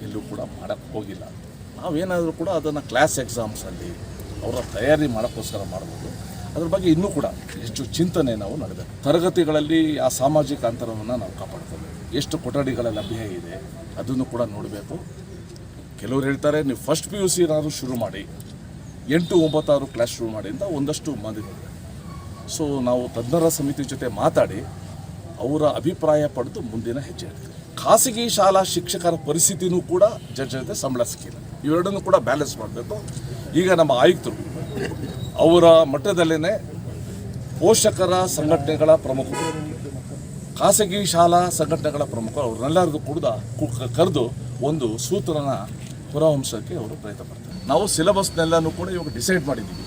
ಎಲ್ಲೂ ಕೂಡ ಮಾಡೋಕ್ಕೆ ಹೋಗಿಲ್ಲ. ನಾವೇನಾದರೂ ಕೂಡ ಅದನ್ನು ಕ್ಲಾಸ್ ಎಕ್ಸಾಮ್ಸಲ್ಲಿ ಅವರ ತಯಾರಿ ಮಾಡೋಕ್ಕೋಸ್ಕರ ಮಾಡ್ಬೋದು. ಅದ್ರ ಬಗ್ಗೆ ಇನ್ನೂ ಕೂಡ ಹೆಚ್ಚು ಚಿಂತನೆ ನಾವು ನಡೆದಬೇಕು. ತರಗತಿಗಳಲ್ಲಿ ಆ ಸಾಮಾಜಿಕ ಅಂತರವನ್ನು ನಾವು ಕಾಪಾಡ್ಕೋಬೇಕು. ಎಷ್ಟು ಕೊಠಡಿಗಳ ಲಭ್ಯ ಇದೆ ಅದನ್ನು ಕೂಡ ನೋಡಬೇಕು. ಕೆಲವರು ಹೇಳ್ತಾರೆ ನೀವು ಫಸ್ಟ್ PUC ಏನಾದರೂ ಶುರು ಮಾಡಿ 8-9 ಕ್ಲಾಸ್ ಶುರು ಮಾಡಿ ಅಂತ ಒಂದಷ್ಟು ಮಾತಿದೆ. ಸೊ ನಾವು ತಜ್ಞರ ಸಮಿತಿ ಜೊತೆ ಮಾತಾಡಿ ಅವರ ಅಭಿಪ್ರಾಯ ಪಡೆದು ಮುಂದಿನ ಹೆಜ್ಜೆ ಇಡ್ತೀವಿ. ಖಾಸಗಿ ಶಾಲಾ ಶಿಕ್ಷಕರ ಪರಿಸ್ಥಿತಿನೂ ಕೂಡ ಜೊತೆ ಸಂಬಳ ಸಿಕ್ಕಿಲ್ಲ. ಇವೆರಡನ್ನೂ ಕೂಡ ಬ್ಯಾಲೆನ್ಸ್ ಮಾಡಬೇಕು. ಈಗ ನಮ್ಮ ಆಯುಕ್ತರು ಅವರ ಮಟ್ಟದಲ್ಲೇ ಪೋಷಕರ ಸಂಘಟನೆಗಳ ಪ್ರಮುಖರು, ಖಾಸಗಿ ಶಾಲಾ ಸಂಘಟನೆಗಳ ಪ್ರಮುಖರು ಅವ್ರನ್ನೆಲ್ಲರಿಗೂ ಕೂಡ ಕರೆದು ಒಂದು ಸೂತ್ರನ ಹೊರಹೊಮ್ಮಿಸೋಕ್ಕೆ ಅವರು ಪ್ರಯತ್ನ ಪಡ್ತಾರೆ. ನಾವು ಸಿಲೆಬಸ್ನೆಲ್ಲನೂ ಕೂಡ ಇವಾಗ ಡಿಸೈಡ್ ಮಾಡಿದ್ದೀವಿ.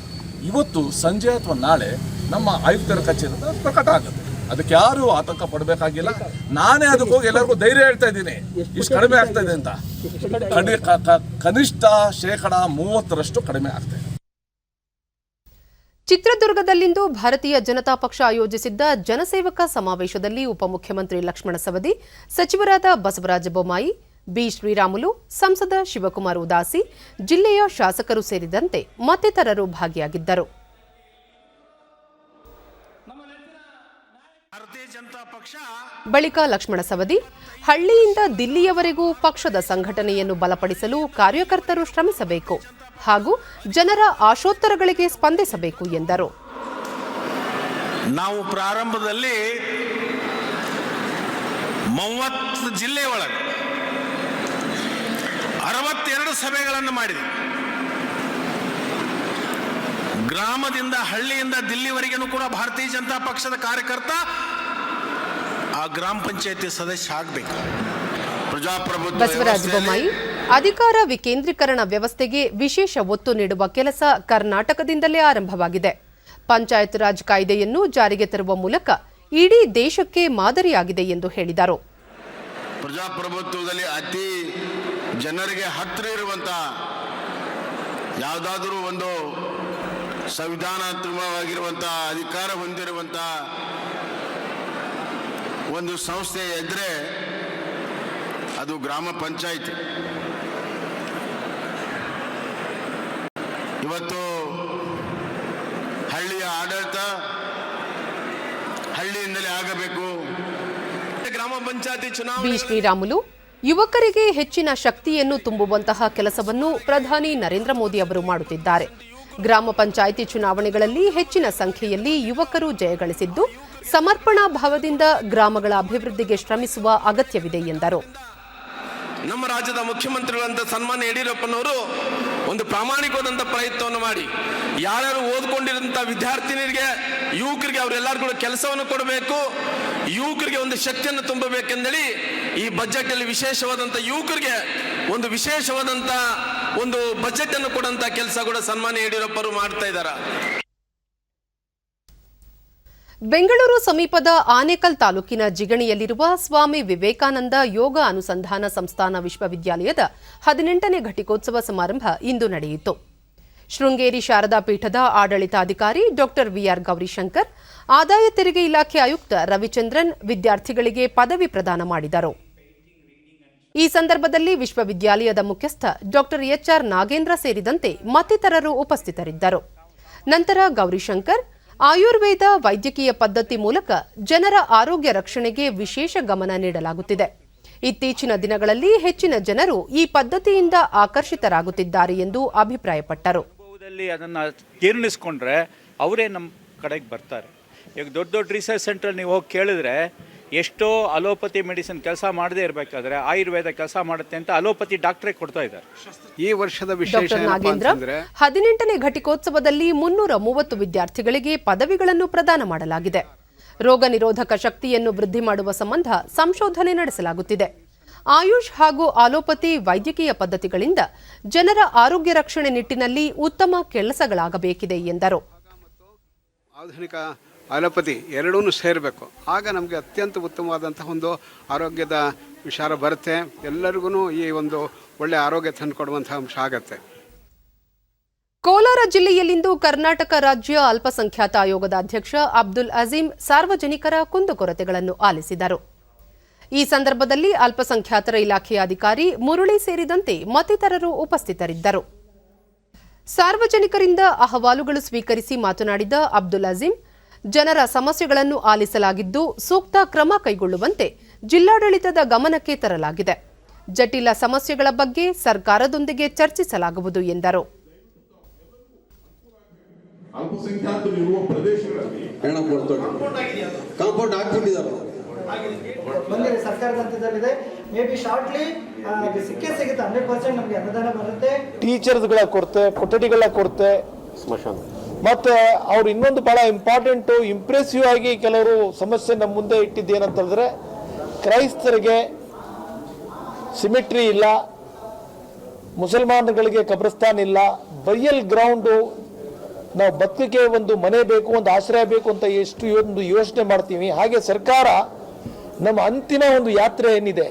ಇವತ್ತು ಸಂಜೆ ಅಥವಾ ನಾಳೆ ನಮ್ಮ ಆಯುಕ್ತರ ಕಚೇರಿಯಿಂದ ಪ್ರಕಟ ಆಗುತ್ತೆ. ಅದಕ್ಕೆ ಯಾರು ಆತಂಕ ಪಡಬೇಕಾಗಿಲ್ಲ. ನಾನೇ ಅದಕ್ಕೆ ಹೋಗಿ ಎಲ್ಲರಿಗೂ ಧೈರ್ಯ ಹೇಳ್ತಾ ಇದ್ದೀನಿ, ಇಷ್ಟು ಕಡಿಮೆ ಆಗ್ತಾ ಇದೆ ಅಂತ. ಕನಿಷ್ಠ 30% ಕಡಿಮೆ ಆಗ್ತಾ ಇದೆ. ಚಿತ್ರದುರ್ಗದಲ್ಲಿಂದು ಭಾರತೀಯ ಜನತಾ ಪಕ್ಷ ಆಯೋಜಿಸಿದ್ದ ಜನಸೇವಕ ಸಮಾವೇಶದಲ್ಲಿ ಉಪಮುಖ್ಯಮಂತ್ರಿ ಲಕ್ಷ್ಮಣ ಸವದಿ, ಸಚಿವರಾದ ಬಸವರಾಜ ಬೊಮ್ಮಾಯಿ, ಬಿ ಶ್ರೀರಾಮುಲು, ಸಂಸದ ಶಿವಕುಮಾರ್ ಉದಾಸಿ, ಜಿಲ್ಲೆಯ ಶಾಸಕರು ಸೇರಿದಂತೆ ಮತ್ತಿತರರು ಭಾಗಿಯಾಗಿದ್ದರು. ಬಳಿಕ ಲಕ್ಷ್ಮಣ ಸವದಿ, ಹಳ್ಳಿಯಿಂದ ದಿಲ್ಲಿಯವರೆಗೂ ಪಕ್ಷದ ಸಂಘಟನೆಯನ್ನು ಬಲಪಡಿಸಲು ಕಾರ್ಯಕರ್ತರು ಶ್ರಮಿಸಬೇಕು ಹಾಗೂ ಜನರ ಆಶೋತ್ತರಗಳಿಗೆ ಸ್ಪಂದಿಸಬೇಕು ಎಂದರು. ನಾವು ಪ್ರಾರಂಭದಲ್ಲಿ 30 ಜಿಲ್ಲೆ ಒಳಗೆ 62 ಸಭೆಗಳನ್ನು ಮಾಡಿದ್ವಿ. ಗ್ರಾಮದಿಂದ ಹಳ್ಳಿಯಿಂದ ದಿಲ್ಲಿವರೆಗೂ ಕೂಡ ಭಾರತೀಯ ಜನತಾ ಪಕ್ಷದ ಕಾರ್ಯಕರ್ತ ಆ ಗ್ರಾಮ ಪಂಚಾಯತಿ ಸದಸ್ಯ ಆಗಬೇಕು. ಬಸವರಾಜ ಬೊಮ್ಮಾಯಿ, ಅಧಿಕಾರ ವಿಕೇಂದ್ರೀಕರಣ ವ್ಯವಸ್ಥೆಗೆ ವಿಶೇಷ ಒತ್ತು ನೀಡುವ ಕೆಲಸ ಕರ್ನಾಟಕದಿಂದಲೇ ಆರಂಭವಾಗಿದೆ. ಪಂಚಾಯತ್ ರಾಜ್ ಕಾಯ್ದೆಯನ್ನು ಜಾರಿಗೆ ತರುವ ಮೂಲಕ ಇಡೀ ದೇಶಕ್ಕೆ ಮಾದರಿಯಾಗಿದೆ ಎಂದು ಹೇಳಿದರು. ಪ್ರಜಾಪ್ರಭುತ್ವದಲ್ಲಿ ಅತಿ ಜನರಿಗೆ ಹತ್ತಿರ ಇರುವಂತ ಯಾವುದಾದರೂ ಒಂದು ಸಂವಿಧಾನಾತ್ಮಕವಾಗಿರುವಂಥ ಅಧಿಕಾರ ಹೊಂದಿರುವಂಥ ಒಂದು ಸಂಸ್ಥೆ ಇದ್ದರೆ ಅದು ಗ್ರಾಮ ಪಂಚಾಯಿತಿ. ಇವತ್ತು ಹಳ್ಳಿಯ ಆಡಳಿತ ಹಳ್ಳಿಯಿಂದಲೇ ಆಗಬೇಕು. ಗ್ರಾಮ ಪಂಚಾಯಿತಿ ಚುನಾವಣೆ. ಬಿ ಶ್ರೀರಾಮುಲು, ಯುವಕರಿಗೆ ಹೆಚ್ಚಿನ ಶಕ್ತಿಯನ್ನು ತುಂಬುವಂತಹ ಕೆಲಸವನ್ನು ಪ್ರಧಾನಿ ನರೇಂದ್ರ ಮೋದಿ ಅವರು ಮಾಡುತ್ತಿದ್ದಾರೆ. ಗ್ರಾಮ ಪಂಚಾಯಿತಿ ಚುನಾವಣೆಗಳಲ್ಲಿ ಹೆಚ್ಚಿನ ಸಂಖ್ಯೆಯಲ್ಲಿ ಯುವಕರು ಜಯಗಳಿಸಿದ್ದು ಸಮರ್ಪಣಾ ಭಾವದಿಂದ ಗ್ರಾಮಗಳ ಅಭಿವೃದ್ಧಿಗೆ ಶ್ರಮಿಸುವ ಅಗತ್ಯವಿದೆ ಎಂದರು. ನಮ್ಮ ರಾಜ್ಯದ ಮುಖ್ಯಮಂತ್ರಿಗಳಂತ ಸನ್ಮಾನ್ಯ ಯಡಿಯೂರಪ್ಪನವರು ಒಂದು ಪ್ರಾಮಾಣಿಕವಾದಂಥ ಪ್ರಯತ್ನವನ್ನು ಮಾಡಿ ಯಾರ್ಯಾರು ಓದ್ಕೊಂಡಿರೋಂಥ ವಿದ್ಯಾರ್ಥಿನಿಯರಿಗೆ ಯುವಕರಿಗೆ ಅವರೆಲ್ಲರಿಗೂ ಕೆಲಸವನ್ನು ಕೊಡಬೇಕು, ಯುವಕರಿಗೆ ಒಂದು ಶಕ್ತಿಯನ್ನು ತುಂಬಬೇಕೆಂದೇಳಿ ಈ ಬಜೆಟ್ ಅಲ್ಲಿ ವಿಶೇಷವಾದಂಥ ಯುವಕರಿಗೆ ಒಂದು ವಿಶೇಷವಾದಂಥ ಒಂದು ಬಜೆಟ್ ಅನ್ನು ಕೊಡುವಂತ ಕೆಲಸ ಕೂಡ ಸನ್ಮಾನ್ಯ ಯಡಿಯೂರಪ್ಪರು ಮಾಡ್ತಾ ಇದ್ದಾರೆ. ಬೆಂಗಳೂರು ಸಮೀಪದ ಆನೇಕಲ್ ತಾಲೂಕಿನ ಜಿಗಣಿಯಲ್ಲಿರುವ ಸ್ವಾಮಿ ವಿವೇಕಾನಂದ ಯೋಗ ಅನುಸಂಧಾನ ಸಂಸ್ಥಾನ ವಿಶ್ವವಿದ್ಯಾಲಯದ 18ನೇ ಘಟಿಕೋತ್ಸವ ಸಮಾರಂಭ ಇಂದು ನಡೆಯಿತು. ಶೃಂಗೇರಿ ಶಾರದಾ ಪೀಠದ ಆಡಳಿತಾಧಿಕಾರಿ ಡಾ ವಿಆರ್ ಗೌರಿಶಂಕರ್, ಆದಾಯ ತೆರಿಗೆ ಇಲಾಖೆ ಆಯುಕ್ತ ರವಿಚಂದ್ರನ್ ವಿದ್ಯಾರ್ಥಿಗಳಿಗೆ ಪದವಿ ಪ್ರದಾನ ಮಾಡಿದರು. ಈ ಸಂದರ್ಭದಲ್ಲಿ ವಿಶ್ವವಿದ್ಯಾಲಯದ ಮುಖ್ಯಸ್ಥ ಡಾ ಎಚ್ಆರ್ ನಾಗೇಂದ್ರ ಸೇರಿದಂತೆ ಮತ್ತಿತರರು ಉಪಸ್ಥಿತರಿದ್ದರು. ನಂತರ ಗೌರಿಶಂಕರ್ ಆಯುರ್ವೇದ ವೈದ್ಯಕೀಯ ಪದ್ಧತಿ ಮೂಲಕ ಜನರ ಆರೋಗ್ಯ ರಕ್ಷಣೆಗೆ ವಿಶೇಷ ಗಮನ ನೀಡಲಾಗುತ್ತಿದೆ. ಇತ್ತೀಚಿನ ದಿನಗಳಲ್ಲಿ ಹೆಚ್ಚಿನ ಜನರು ಈ ಪದ್ಧತಿಯಿಂದ ಆಕರ್ಷಿತರಾಗುತ್ತಿದ್ದಾರೆ ಎಂದು ಅಭಿಪ್ರಾಯಪಟ್ಟರು. ಅದನ್ನು ಜೀರ್ಣಿಸ್ಕೊಂಡ್ರೆ ಅವರೇ ನಮ್ಮ ಕಡೆಗೆ ಬರ್ತಾರೆ. ಈಗ ದೊಡ್ಡ ದೊಡ್ಡ ರಿಸರ್ಚ್ ಸೆಂಟ್ರಲ್ಲಿ ನೀವು ಹೋಗಿ ಕೇಳಿದ್ರೆ ಎಷ್ಟೋ ಅಲೋಪತಿ ಮೆಡಿಸಿನ್ ಕೆಲಸ ಮಾಡದೇ ಇರಬೇಕಾದ್ರೆ ಆಯುರ್ವೇದ ಕೆಲಸ ಮಾಡುತ್ತೆ ಅಂತ ಅಲೋಪತಿ ಡಾಕ್ಟ್ರೇ ಕೊಡ್ತಾ ಇದ್ದಾರೆ. ಈ ವರ್ಷದ ವಿಶೇಷ ನಾಗೇಂದ್ರ 18ನೇ ಘಟಿಕೋತ್ಸವದಲ್ಲಿ 330 ವಿದ್ಯಾರ್ಥಿಗಳಿಗೆ ಪದವಿಗಳನ್ನು ಪ್ರದಾನ ಮಾಡಲಾಗಿದೆ. ರೋಗ ನಿರೋಧಕ ಶಕ್ತಿಯನ್ನು ವೃದ್ಧಿ ಮಾಡುವ ಸಂಬಂಧ ಸಂಶೋಧನೆ ನಡೆಸಲಾಗುತ್ತಿದೆ. ಆಯುಷ್ ಹಾಗೂ ಆಲೋಪತಿ ವೈದ್ಯಕೀಯ ಪದ್ಧತಿಗಳಿಂದ ಜನರ ಆರೋಗ್ಯ ರಕ್ಷಣೆ ನಿಟ್ಟಿನಲ್ಲಿ ಉತ್ತಮ ಕೆಲಸಗಳಾಗಬೇಕಿದೆ ಎಂದರು. ಆಧುನಿಕ ಅಲೋಪತಿ ಎರಡೂ ಸೇರಬೇಕು, ಆಗ ನಮಗೆ ಅತ್ಯಂತ ಉತ್ತಮವಾದಂತಹ ಒಂದು ಆರೋಗ್ಯದ ವಿಚಾರ ಬರುತ್ತೆ. ಎಲ್ಲರಿಗೂ ಈ ಒಂದು ಒಳ್ಳೆಯ ಆರೋಗ್ಯ ತಂದುಕೊಡುವಂತಹ ಅಂಶ ಆಗತ್ತೆ. ಕೋಲಾರ ಜಿಲ್ಲೆಯಲ್ಲಿಂದು ಕರ್ನಾಟಕ ರಾಜ್ಯ ಅಲ್ಪಸಂಖ್ಯಾತ ಆಯೋಗದ ಅಧ್ಯಕ್ಷ ಅಬ್ದುಲ್ ಅಜೀಂ ಸಾರ್ವಜನಿಕರ ಕುಂದುಕೊರತೆಗಳನ್ನು ಆಲಿಸಿದರು. ಈ ಸಂದರ್ಭದಲ್ಲಿ ಅಲ್ಪಸಂಖ್ಯಾತರ ಇಲಾಖೆಯ ಅಧಿಕಾರಿ ಮುರಳಿ ಸೇರಿದಂತೆ ಮತ್ತಿತರರು ಉಪಸ್ಥಿತರಿದ್ದರು. ಸಾರ್ವಜನಿಕರಿಂದ ಅಹವಾಲುಗಳು ಸ್ವೀಕರಿಸಿ ಮಾತನಾಡಿದ ಅಬ್ದುಲ್ ಅಜೀಂ, ಜನರ ಸಮಸ್ಯೆಗಳನ್ನು ಆಲಿಸಲಾಗಿದ್ದು ಸೂಕ್ತ ಕ್ರಮ ಕೈಗೊಳ್ಳುವಂತೆ ಜಿಲ್ಲಾಡಳಿತದ ಗಮನಕ್ಕೆ ತರಲಾಗಿದೆ. ಜಟಿಲ ಸಮಸ್ಯೆಗಳ ಬಗ್ಗೆ ಸರ್ಕಾರದೊಂದಿಗೆ ಚರ್ಚಿಸಲಾಗುವುದು ಎಂದರು. ಅಲ್ಪಸಂಖ್ಯಾತರು ಇರುವ ಪ್ರದೇಶಗಳಲ್ಲಿ ಕಾಂಪೌಂಡ್ ಹಾಕ್ಬಿಟ್ಟಿದ್ದಾರೆ. ಬಂದಿದೆ ಸರ್ಕಾರದ ಹಂತದಲ್ಲಿದೆ. ಮೇ ಬಿ ಶಾರ್ಟ್ಲಿ ಸಿಕ್ಕೇ ಸಿಗುತ್ತೆ. 100% ನಮಗೆ ಅನುದಾನ ಬರುತ್ತೆ. ಟೀಚರ್ಸ್ಗಳ ಕೊರತೆ, ಕೊಠಡಿಗಳ ಕೊರತೆ, ಮತ್ತೆ ಅವ್ರು ಇನ್ನೊಂದು ಬಹಳ ಇಂಪಾರ್ಟೆಂಟ್ ಇಂಪ್ರೆಸಿವ್ ಆಗಿ ಕೆಲವರು ಸಮಸ್ಯೆ ನಮ್ಮ ಮುಂದೆ ಇಟ್ಟಿದ್ದೇನಂತಂದ್ರೆ ಕ್ರೈಸ್ತರಿಗೆ ಸಿಮಿಟ್ರಿ ಇಲ್ಲ, ಮುಸಲ್ಮಾನಗಳಿಗೆ ಕಬ್ರಸ್ತಾನ್ ಇಲ್ಲ, ಬರಿಯಲ್ ಗ್ರೌಂಡು, ನಾವು ಬದುಕಿಗೆ ಒಂದು ಮನೆ ಬೇಕು, ಒಂದು ಆಶ್ರಯ ಬೇಕು ಅಂತ ಎಷ್ಟು ಒಂದು ಯೋಚನೆ ಮಾಡ್ತೀವಿ. ಹಾಗೆ ಸರ್ಕಾರ ನಮ್ಮ ಅಂತಿಮ ಒಂದು ಯಾತ್ರೆ ಏನಿದೆ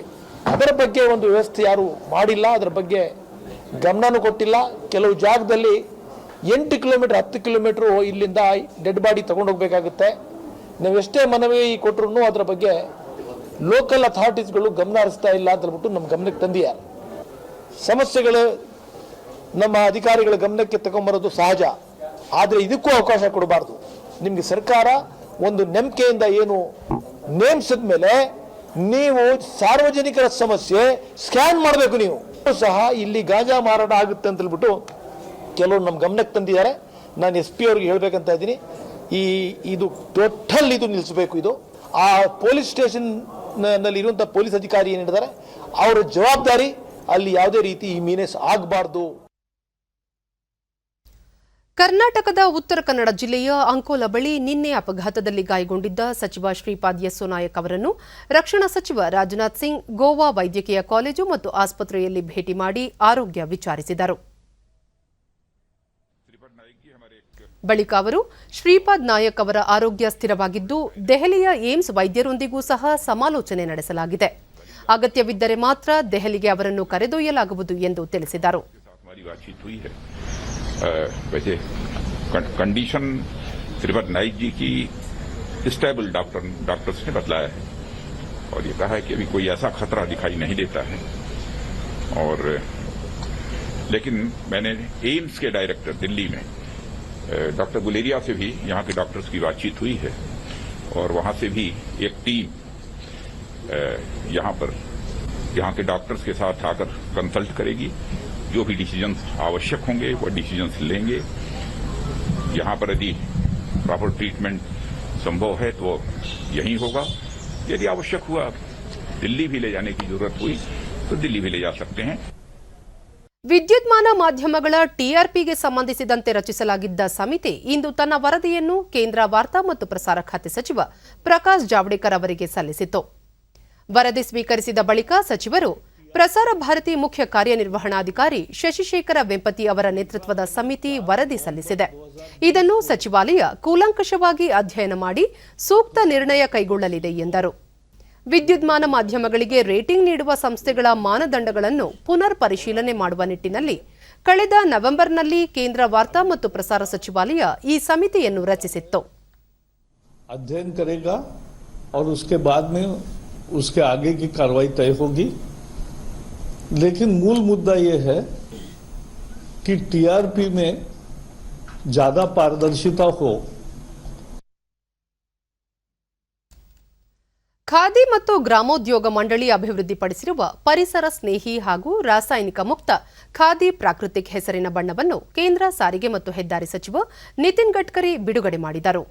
ಅದರ ಬಗ್ಗೆ ಒಂದು ವ್ಯವಸ್ಥೆ ಯಾರು ಮಾಡಿಲ್ಲ, ಅದರ ಬಗ್ಗೆ ಗಮನನೂ ಕೊಟ್ಟಿಲ್ಲ. ಕೆಲವು ಜಾಗದಲ್ಲಿ 8 ಕಿಲೋಮೀಟರ್ 10 ಕಿಲೋಮೀಟರ್ ಇಲ್ಲಿಂದ ಡೆಡ್ ಬಾಡಿ ತಗೊಂಡು ಹೋಗ್ಬೇಕಾಗುತ್ತೆ. ನಾವು ಎಷ್ಟೇ ಮನವಿ ಕೊಟ್ಟರು ಅದರ ಬಗ್ಗೆ ಲೋಕಲ್ ಅಥಾರಿಟೀಸ್ಗಳು ಗಮನ ಹರಿಸ್ತಾ ಇಲ್ಲ ಅಂತ ಹೇಳ್ಬಿಟ್ಟು ನಮ್ಮ ಗಮನಕ್ಕೆ ತಂದಿದ್ದಾರೆ. ಸಮಸ್ಯೆಗಳು ನಮ್ಮ ಅಧಿಕಾರಿಗಳ ಗಮನಕ್ಕೆ ತಗೊಂಬರೋದು ಸಹಜ, ಆದರೆ ಇದಕ್ಕೂ ಅವಕಾಶ ಕೊಡಬಾರ್ದು. ನಿಮಗೆ ಸರ್ಕಾರ ಒಂದು ನಂಬಿಕೆಯಿಂದ ಏನು ನೇಮಿಸಿದ ಮೇಲೆ ನೀವು ಸಾರ್ವಜನಿಕರ ಸಮಸ್ಯೆ ಸ್ಕ್ಯಾನ್ ಮಾಡಬೇಕು. ನೀವು ಸಹ ಇಲ್ಲಿ ಗಾಂಜಾ ಮಾರಾಟ ಆಗುತ್ತೆ ಅಂತ ಹೇಳ್ಬಿಟ್ಟು ಕೆಲವರು ನಮ್ಮ ಗಮನಕ್ಕೆ ತಂದಿದ್ದಾರೆ. ನಾನು SP ಅವ್ರಿಗೆ ಹೇಳ್ಬೇಕಂತ ಇದ್ದೀನಿ, ಇದು ಟೋಟಲ್ ಇದು ನಿಲ್ಲಿಸಬೇಕು. ಇದು ಆ ಪೊಲೀಸ್ ಸ್ಟೇಷನ್ ನಲ್ಲಿ ಇರುವಂತಹ ಪೊಲೀಸ್ ಅಧಿಕಾರಿ ಏನಿದ್ದಾರೆ ಅವರ ಜವಾಬ್ದಾರಿ, ಅಲ್ಲಿ ಯಾವುದೇ ರೀತಿ ಈ ಮೀನೆಸ್ ಆಗಬಾರ್ದು. ಕರ್ನಾಟಕದ ಉತ್ತರ ಕನ್ನಡ ಜಿಲ್ಲೆಯ ಅಂಕೋಲ ಬಳಿ ನಿನ್ನೆ ಅಪಘಾತದಲ್ಲಿ ಗಾಯಗೊಂಡಿದ್ದ ಸಚಿವ ಶ್ರೀಪಾದ್ ಯೆಸ್ಸೋ ನಾಯಕ್ ಅವರನ್ನು ರಕ್ಷಣಾ ಸಚಿವ ರಾಜನಾಥ್ ಸಿಂಗ್ ಗೋವಾ ವೈದ್ಯಕೀಯ ಕಾಲೇಜು ಮತ್ತು ಆಸ್ಪತ್ರೆಯಲ್ಲಿ ಭೇಟಿ ಮಾಡಿ ಆರೋಗ್ಯ ವಿಚಾರಿಸಿದರು. ಬಳಿಕ ಅವರು ಶ್ರೀಪಾದ್ ನಾಯಕ್ ಅವರ ಆರೋಗ್ಯ ಸ್ಥಿರವಾಗಿದ್ದು ದೆಹಲಿಯ ಏಮ್ಸ್ ವೈದ್ಯರೊಂದಿಗೂ ಸಹ ಸಮಾಲೋಚನೆ ನಡೆಸಲಾಗಿದೆ. ಅಗತ್ಯವಿದ್ದರೆ ಮಾತ್ರ ದೆಹಲಿಗೆ ಅವರನ್ನು ಕರೆದೊಯ್ಯಲಾಗುವುದು ಎಂದು ತಿಳಿಸಿದರು. वैसे कंडीशन श्रीपद नाइक जी की स्टेबल डॉक्टर्स ने बतलाया है और ये कहा है कि अभी कोई ऐसा खतरा दिखाई नहीं देता है. और लेकिन मैंने एम्स के डायरेक्टर दिल्ली में डॉक्टर गुलेरिया से भी यहाँ के डॉक्टर्स की बातचीत हुई है और वहां से भी एक टीम यहाँ के डॉक्टर्स के साथ आकर कंसल्ट करेगी. जो भी डिसीजंस आवश्यक होंगे वो डिसीजंस लेंगे. यहाँ पर यदि प्रॉपर ट्रीटमेंट संभव है तो यहीं होगा. यदि आवश्यक हुआ दिल्ली भी ले जाने की जरूरत हुई तो दिल्ली भी ले जा सकते हैं। ವಿದ್ಯುನ್ಮಾನ ಮಾಧ್ಯಮಗಳ ಟಿಆರ್ಪಿಗೆ ಸಂಬಂಧಿಸಿದಂತೆ ರಚಿಸಲಾಗಿದ್ದ ಸಮಿತಿ ಇಂದು ತನ್ನ ವರದಿಯನ್ನು ಕೇಂದ್ರ ವಾರ್ತಾ ಮತ್ತು ಪ್ರಸಾರ ಖಾತೆ ಸಚಿವ ಪ್ರಕಾಶ್ ಜಾವಡೇಕರ್ ಅವರಿಗೆ ಸಲ್ಲಿಸಿತು. ವರದಿ ಸ್ವೀಕರಿಸಿದ ಬಳಿಕ ಸಚಿವರು ಪ್ರಸಾರ ಭಾರತಿ ಮುಖ್ಯ ಕಾರ್ಯನಿರ್ವಹಣಾಧಿಕಾರಿ ಶಶಿಶೇಖರ ವೆಂಪತಿ ಅವರ ನೇತೃತ್ವದ ಸಮಿತಿ ವರದಿ ಸಲ್ಲಿಸಿದೆ. ಇದನ್ನು ಸಚಿವಾಲಯ ಕೂಲಂಕಷವಾಗಿ ಅಧ್ಯಯನ ಮಾಡಿ ಸೂಕ್ತ ನಿರ್ಣಯ ಕೈಗೊಳ್ಳಲಿದೆ ಎಂದರು. ವಿದ್ಯುನ್ಮಾನ ಮಾಧ್ಯಮಗಳಿಗೆ ರೇಟಿಂಗ್ ನೀಡುವ ಸಂಸ್ಥೆಗಳ ಮಾನದಂಡಗಳನ್ನು ಪುನರ್ ಪರಿಶೀಲನೆ ಮಾಡುವ ನಿಟ್ಟಿನಲ್ಲಿ ಕಳೆದ ನವೆಂಬರ್ನಲ್ಲಿ ಕೇಂದ್ರ ವಾರ್ತಾ ಮತ್ತು ಪ್ರಸಾರ ಸಚಿವಾಲಯ ಈ ಸಮಿತಿಯನ್ನು ರಚಿಸಿತ್ತು. अध्ययन करेगा और उसके बाद में उसके आगे की कार्रवाई तय होगी, लेकिन मूल मुद्दा यह है कि टीआरपी में ज्यादा पारदर्शिता हो. ಖಾದಿ ಮತ್ತು ಗ್ರಾಮೋದ್ಯೋಗ ಮಂಡಳಿ ಅಭಿವೃದ್ಧಿಪಡಿಸಿರುವ ಪರಿಸರ ಸ್ನೇಹಿ ಹಾಗೂ ರಾಸಾಯನಿಕ ಮುಕ್ತ ಖಾದಿ ಪ್ರಾಕೃತಿಕ್ ಹೆಸರಿನ ಬಣ್ಣವನ್ನು ಕೇಂದ್ರ ಸಾರಿಗೆ ಮತ್ತು ಹೆದ್ದಾರಿ ಸಚಿವ ನಿತಿನ್ ಗಡ್ಕರಿ ಬಿಡುಗಡೆ ಮಾಡಿದರು.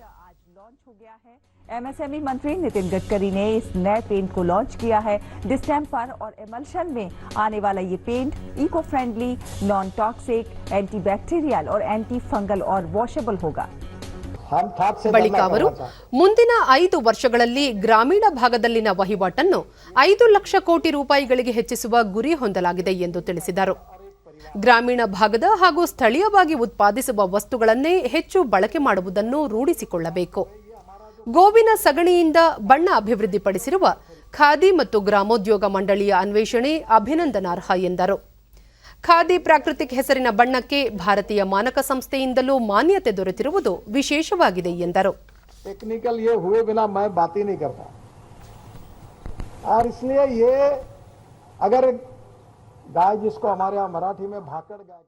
एमएसएमई मंत्री नितिन गडकरी ने इस नए पेंट को लॉन्च किया है. डिस्टेम्पर और एमल्शन में आने वाला ये paint eco friendly, non toxic, anti bacterial और एंटी फंगल और वॉशेबल होगा. ಬಳಿಕ ಅವರು ಮುಂದಿನ 5 ವರ್ಷಗಳಲ್ಲಿ ಗ್ರಾಮೀಣ ಭಾಗದಲ್ಲಿನ ವಹಿವಾಟನ್ನು 5 ಲಕ್ಷ ಕೋಟಿ ರೂಪಾಯಿಗಳಿಗೆ ಹೆಚ್ಚಿಸುವ ಗುರಿ ಹೊಂದಲಾಗಿದೆ ಎಂದು ತಿಳಿಸಿದರು. ಗ್ರಾಮೀಣ ಭಾಗದ ಹಾಗೂ ಸ್ಥಳೀಯವಾಗಿ ಉತ್ಪಾದಿಸುವ ವಸ್ತುಗಳನ್ನೇ ಹೆಚ್ಚು ಬಳಕೆ ಮಾಡುವುದನ್ನು ರೂಢಿಸಿಕೊಳ್ಳಬೇಕು. ಗೋವಿನ ಸಗಣಿಯಿಂದ ಬಣ್ಣ ಅಭಿವೃದ್ಧಿಪಡಿಸಿರುವ ಖಾದಿ ಮತ್ತು ಗ್ರಾಮೋದ್ಯೋಗ ಮಂಡಳಿಯ ಅನ್ವೇಷಣೆ ಅಭಿನಂದನಾರ್ಹ ಎಂದರು. ಖಾದಿ ಪ್ರಾಕೃತಿಕ್ ಹೆಸರಿನ ಬಣ್ಣಕ್ಕೆ ಭಾರತೀಯ ಮಾನಕ ಸಂಸ್ಥೆಯಿಂದಲೂ ಮಾನ್ಯತೆ ದೊರೆತಿರುವುದು ವಿಶೇಷವಾಗಿದೆ ಎಂದರು. टेक्निकल ये हुए बिना मैं बात ही नहीं करता, और इसलिए ये अगर गाय जिसको हमारे यहाँ मराठी में भाकड़ गाय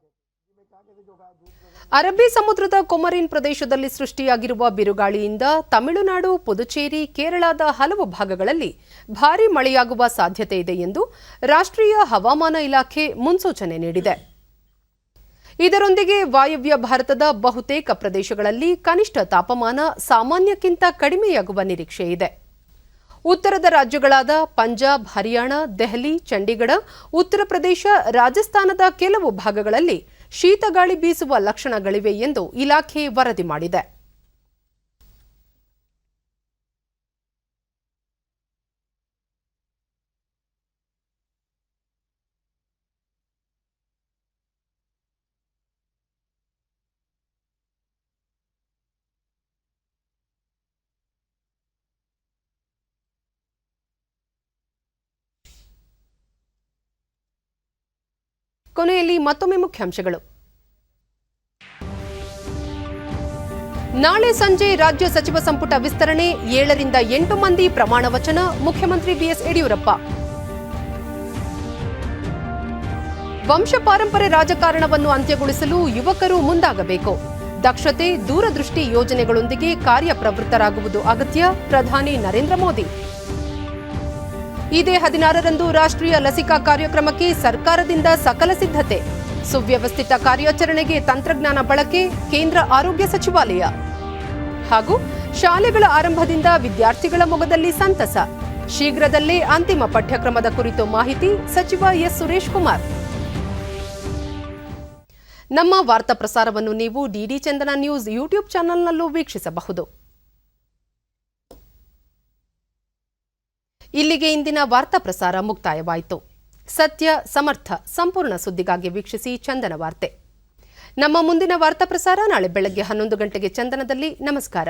ಅರಬ್ಬಿ ಸಮುದ್ರದ ಕೊಮರಿನ್ ಪ್ರದೇಶದಲ್ಲಿ ಸೃಷ್ಟಿಯಾಗಿರುವ ಬಿರುಗಾಳಿಯಿಂದ ತಮಿಳುನಾಡು, ಪುದುಚೇರಿ, ಕೇರಳದ ಹಲವು ಭಾಗಗಳಲ್ಲಿ ಭಾರೀ ಮಳೆಯಾಗುವ ಸಾಧ್ಯತೆ ಇದೆ ಎಂದು ರಾಷ್ಟ್ರೀಯ ಹವಾಮಾನ ಇಲಾಖೆ ಮುನ್ಸೂಚನೆ ನೀಡಿದೆ. ಇದರೊಂದಿಗೆ ವಾಯವ್ಯ ಭಾರತದ ಬಹುತೇಕ ಪ್ರದೇಶಗಳಲ್ಲಿ ಕನಿಷ್ಠ ತಾಪಮಾನ ಸಾಮಾನ್ಯಕ್ಕಿಂತ ಕಡಿಮೆಯಾಗುವ ನಿರೀಕ್ಷೆ ಇದೆ. ಉತ್ತರದ ರಾಜ್ಯಗಳಾದ ಪಂಜಾಬ್, ಹರಿಯಾಣ, ದೆಹಲಿ, ಚಂಡೀಗಢ, ಉತ್ತರ ಪ್ರದೇಶ, ರಾಜಸ್ಥಾನದ ಕೆಲವು ಭಾಗಗಳಲ್ಲಿ ಶೀತಗಾಳಿ ಬೀಸುವ ಲಕ್ಷಣಗಳಿವೆ ಎಂದು ಇಲಾಖೆ ವರದಿ ಮಾಡಿದೆ. ಕೊನೆಯಲ್ಲಿ ಮತ್ತೊಮ್ಮೆ ಮುಖ್ಯಾಂಶಗಳು. ನಾಳೆ ಸಂಜೆ ರಾಜ್ಯ ಸಚಿವ ಸಂಪುಟ ವಿಸ್ತರಣೆ, 7 ರಿಂದ 8 ಮಂದಿ ಪ್ರಮಾಣ ವಚನ, ಮುಖ್ಯಮಂತ್ರಿ ಬಿಎಸ್ ಯಡಿಯೂರಪ್ಪ. ವಂಶ ಪಾರಂಪರೆ ರಾಜಕಾರಣವನ್ನು ಅಂತ್ಯಗೊಳಿಸಲು ಯುವಕರು ಮುಂದಾಗಬೇಕು. ದಕ್ಷತೆ, ದೂರದೃಷ್ಟಿ ಯೋಜನೆಗಳೊಂದಿಗೆ ಕಾರ್ಯಪ್ರವೃತ್ತರಾಗುವುದು ಅಗತ್ಯ, ಪ್ರಧಾನಿ ನರೇಂದ್ರ ಮೋದಿ. ಇದೇ 16ರಂದು ರಾಷ್ಟ್ರೀಯ ಲಸಿಕಾ ಕಾರ್ಯಕ್ರಮಕ್ಕೆ ಸರ್ಕಾರದಿಂದ ಸಕಲ ಸಿದ್ಧತೆ, ಸುವ್ಯವಸ್ಥಿತ ಕಾರ್ಯಾಚರಣೆಗೆ ತಂತ್ರಜ್ಞಾನ ಬಳಕೆ, ಕೇಂದ್ರ ಆರೋಗ್ಯ ಸಚಿವಾಲಯ. ಹಾಗೂ ಶಾಲೆಗಳ ಆರಂಭದಿಂದ ವಿದ್ಯಾರ್ಥಿಗಳ ಮೊಗದಲ್ಲಿ ಸಂತಸ, ಶೀಘ್ರದಲ್ಲೇ ಅಂತಿಮ ಪಠ್ಯಕ್ರಮದ ಕುರಿತು ಮಾಹಿತಿ, ಸಚಿವ ಎಸ್ ಸುರೇಶ್ ಕುಮಾರ್. ನಮ್ಮ ವಾರ್ತಾ ಪ್ರಸಾರವನ್ನು ನೀವು ಡಿಡಿ ಚಂದನ ನ್ಯೂಸ್ ಯೂಟ್ಯೂಬ್ ಚಾನೆಲ್ನಲ್ಲೂ ವೀಕ್ಷಿಸಬಹುದು. ಇಲ್ಲಿಗೆ ಇಂದಿನ ವಾರ್ತಾ ಪ್ರಸಾರ ಮುಕ್ತಾಯವಾಯಿತು. ಸತ್ಯ, ಸಮರ್ಥ, ಸಂಪೂರ್ಣ ಸುದ್ದಿಗಾಗಿ ವೀಕ್ಷಿಸಿ ಚಂದನ ವಾರ್ತೆ. ನಮ್ಮ ಮುಂದಿನ ವಾರ್ತಾ ಪ್ರಸಾರ ನಾಳೆ ಬೆಳಗ್ಗೆ 11 ಗಂಟೆಗೆ ಚಂದನದಲ್ಲಿ. ನಮಸ್ಕಾರ.